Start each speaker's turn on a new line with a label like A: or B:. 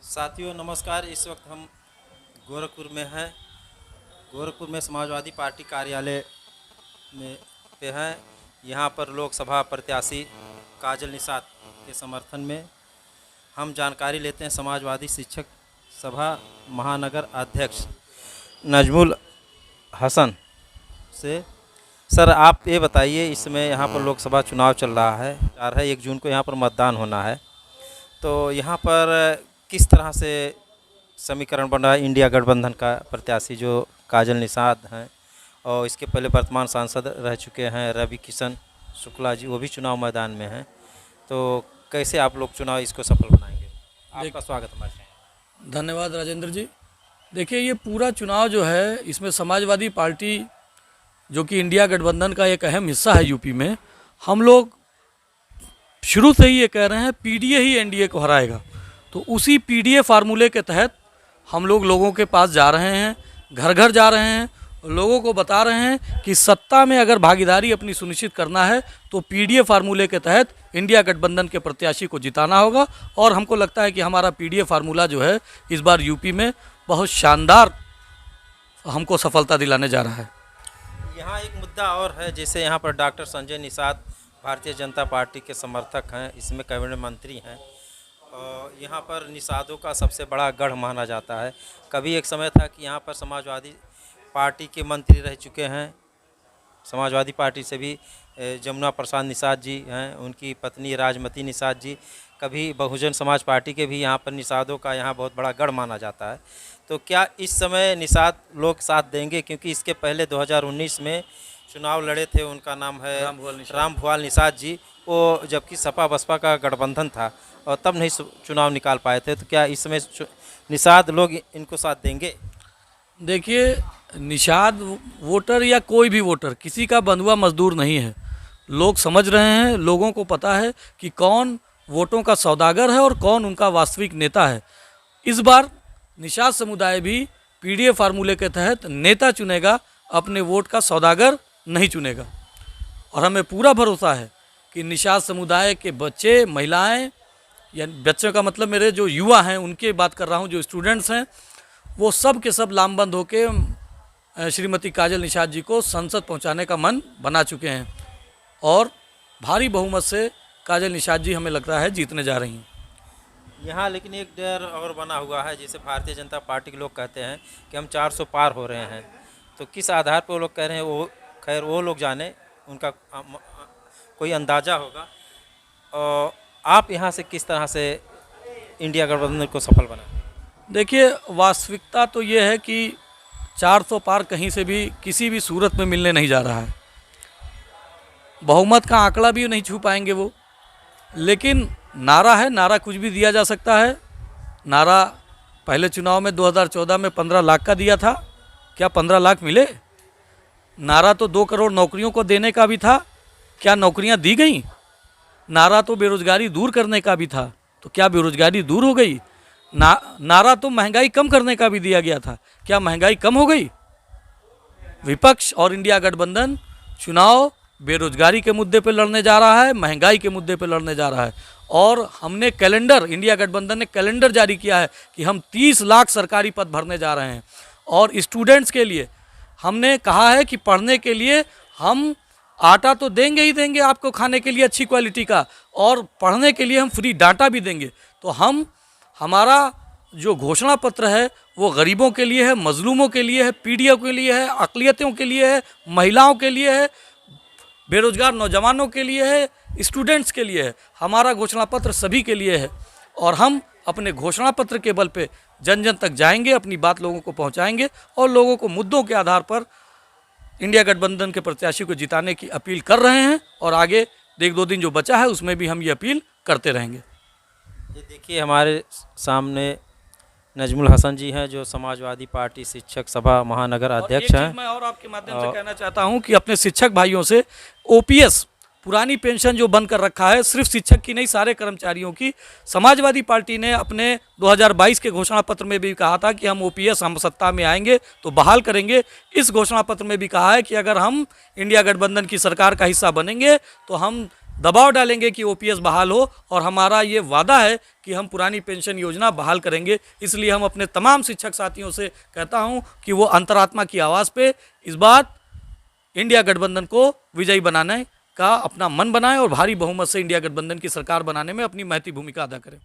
A: साथियों नमस्कार। इस वक्त हम गोरखपुर में हैं। गोरखपुर में समाजवादी पार्टी कार्यालय में पे हैं। यहाँ पर लोकसभा प्रत्याशी काजल निषाद के समर्थन में हम जानकारी लेते हैं समाजवादी शिक्षक सभा महानगर अध्यक्ष नजमुल हसन से। सर, आप ये बताइए, इस समय यहाँ पर लोकसभा चुनाव चल रहा है, 1 जून को यहाँ पर मतदान होना है, तो यहाँ पर किस तरह से समीकरण बन रहा है? इंडिया गठबंधन का प्रत्याशी जो काजल निषाद हैं और इसके पहले वर्तमान सांसद रह चुके हैं रवि किशन शुक्ला जी, वो भी चुनाव मैदान में हैं, तो कैसे आप लोग चुनाव इसको सफल बनाएंगे? आपका स्वागत हमारे चैनल।
B: धन्यवाद राजेंद्र जी। देखिए, ये पूरा चुनाव जो है, इसमें समाजवादी पार्टी जो कि इंडिया गठबंधन का एक अहम हिस्सा है यूपी में, हम लोग शुरू से ही ये कह रहे हैं पीडीए ही एनडीए को हराएगा। तो उसी पीडीए फार्मूले के तहत हम लोग लोगों के पास जा रहे हैं, घर घर जा रहे हैं, लोगों को बता रहे हैं कि सत्ता में अगर भागीदारी अपनी सुनिश्चित करना है तो पीडीए फार्मूले के तहत इंडिया गठबंधन के प्रत्याशी को जिताना होगा। और हमको लगता है कि हमारा पीडीए फार्मूला जो है इस बार यूपी में बहुत शानदार हमको सफलता दिलाने जा रहा है।
A: यहाँ एक मुद्दा और है, जैसे यहाँ पर डॉक्टर संजय निषाद भारतीय जनता पार्टी के समर्थक हैं, इसमें कैबिनेट मंत्री हैं और यहाँ पर निषादों का सबसे बड़ा गढ़ माना जाता है। कभी एक समय था कि यहाँ पर समाजवादी पार्टी के मंत्री रह चुके हैं, समाजवादी पार्टी से भी जमुना प्रसाद निषाद जी हैं, उनकी पत्नी राजमती निषाद जी, कभी बहुजन समाज पार्टी के भी यहाँ पर निषादों का यहाँ बहुत बड़ा गढ़ माना जाता है। तो क्या इस समय निषाद लोग साथ देंगे? क्योंकि इसके पहले 2019 में चुनाव लड़े थे, उनका नाम है रामभुआल निषाद जी, वो जबकि सपा बसपा का गठबंधन था और तब नहीं चुनाव निकाल पाए थे, तो क्या इस समय निषाद लोग इनको साथ देंगे?
B: देखिए, निषाद वोटर या कोई भी वोटर किसी का बंधुआ मजदूर नहीं है। लोग समझ रहे हैं, लोगों को पता है कि कौन वोटों का सौदागर है और कौन उनका वास्तविक नेता है। इस बार निषाद समुदाय भी पीडीए फार्मूले के तहत नेता चुनेगा, अपने वोट का सौदागर नहीं चुनेगा। और हमें पूरा भरोसा है कि निषाद समुदाय के बच्चे, महिलाएं, या बच्चों का मतलब मेरे जो युवा हैं उनके बात कर रहा हूं, जो स्टूडेंट्स हैं, वो सब के सब लामबंद होके श्रीमती काजल निषाद जी को संसद पहुंचाने का मन बना चुके हैं और भारी बहुमत से काजल निषाद जी हमें लगता है जीतने जा रही हैं।
A: यहाँ लेकिन एक डर और बना हुआ है, जैसे भारतीय जनता पार्टी के लोग कहते हैं कि हम 400 पार हो रहे हैं, तो किस आधार पर वो लोग कह रहे हैं, वो खैर वो लोग जाने, उनका कोई अंदाज़ा होगा। और आप यहाँ से किस तरह से इंडिया गठबंधन को सफल बनाएं?
B: देखिए, वास्तविकता तो ये है कि 400 पार कहीं से भी किसी भी सूरत में मिलने नहीं जा रहा है। बहुमत का आंकड़ा भी नहीं छू पाएंगे वो, लेकिन नारा है, नारा कुछ भी दिया जा सकता है। नारा पहले चुनाव में 2014 में 15 लाख का दिया था, क्या 15 लाख मिले? नारा तो 2 करोड़ नौकरियों को देने का भी था, क्या नौकरियां दी गई? नारा तो बेरोजगारी दूर करने का भी था, तो क्या बेरोजगारी दूर हो गई? नारा तो महंगाई कम करने का भी दिया गया था, क्या महंगाई कम हो गई? विपक्ष और इंडिया गठबंधन चुनाव बेरोजगारी के मुद्दे पे लड़ने जा रहा है, महंगाई के मुद्दे पे लड़ने जा रहा है। और हमने कैलेंडर, इंडिया गठबंधन ने कैलेंडर जारी किया है कि हम 30 लाख सरकारी पद भरने जा रहे हैं। और स्टूडेंट्स के लिए हमने कहा है कि पढ़ने के लिए हम आटा तो देंगे ही देंगे आपको खाने के लिए अच्छी क्वालिटी का, और पढ़ने के लिए हम फ्री डाटा भी देंगे। तो हमारा जो घोषणा पत्र है वो गरीबों के लिए है, मजलूमों के लिए है, पीढ़ियों के लिए है, अक़लियतों के लिए है, महिलाओं के लिए है, बेरोजगार नौजवानों के लिए है, स्टूडेंट्स के लिए है। हमारा घोषणा पत्र सभी के लिए है और हम अपने घोषणा पत्र के बल पे जन जन तक जाएंगे, अपनी बात लोगों को पहुंचाएंगे और लोगों को मुद्दों के आधार पर इंडिया गठबंधन के प्रत्याशी को जिताने की अपील कर रहे हैं। और आगे 1-2 दिन जो बचा है उसमें भी हम ये अपील करते रहेंगे।
A: ये देखिए, हमारे सामने नजमुल हसन जी हैं, जो समाजवादी पार्टी शिक्षक सभा महानगर अध्यक्ष हैं।
B: मैं और आपके माध्यम से कहना चाहता हूं कि अपने शिक्षक भाइयों से ओपीएस, पुरानी पेंशन जो बंद कर रखा है, सिर्फ शिक्षक की नहीं सारे कर्मचारियों की, समाजवादी पार्टी ने अपने 2022 के घोषणा पत्र में भी कहा था कि हम ओपीएस, हम सत्ता में आएंगे तो बहाल करेंगे। इस घोषणा पत्र में भी कहा है कि अगर हम इंडिया गठबंधन की सरकार का हिस्सा बनेंगे तो हम दबाव डालेंगे कि ओपीएस बहाल हो, और हमारा ये वादा है कि हम पुरानी पेंशन योजना बहाल करेंगे। इसलिए हम अपने तमाम शिक्षक साथियों से कहता हूं कि वो अंतरात्मा की आवाज़ पे इस बार इंडिया गठबंधन को विजयी बनाने का अपना मन बनाएं और भारी बहुमत से इंडिया गठबंधन की सरकार बनाने में अपनी महती भूमिका अदा करें।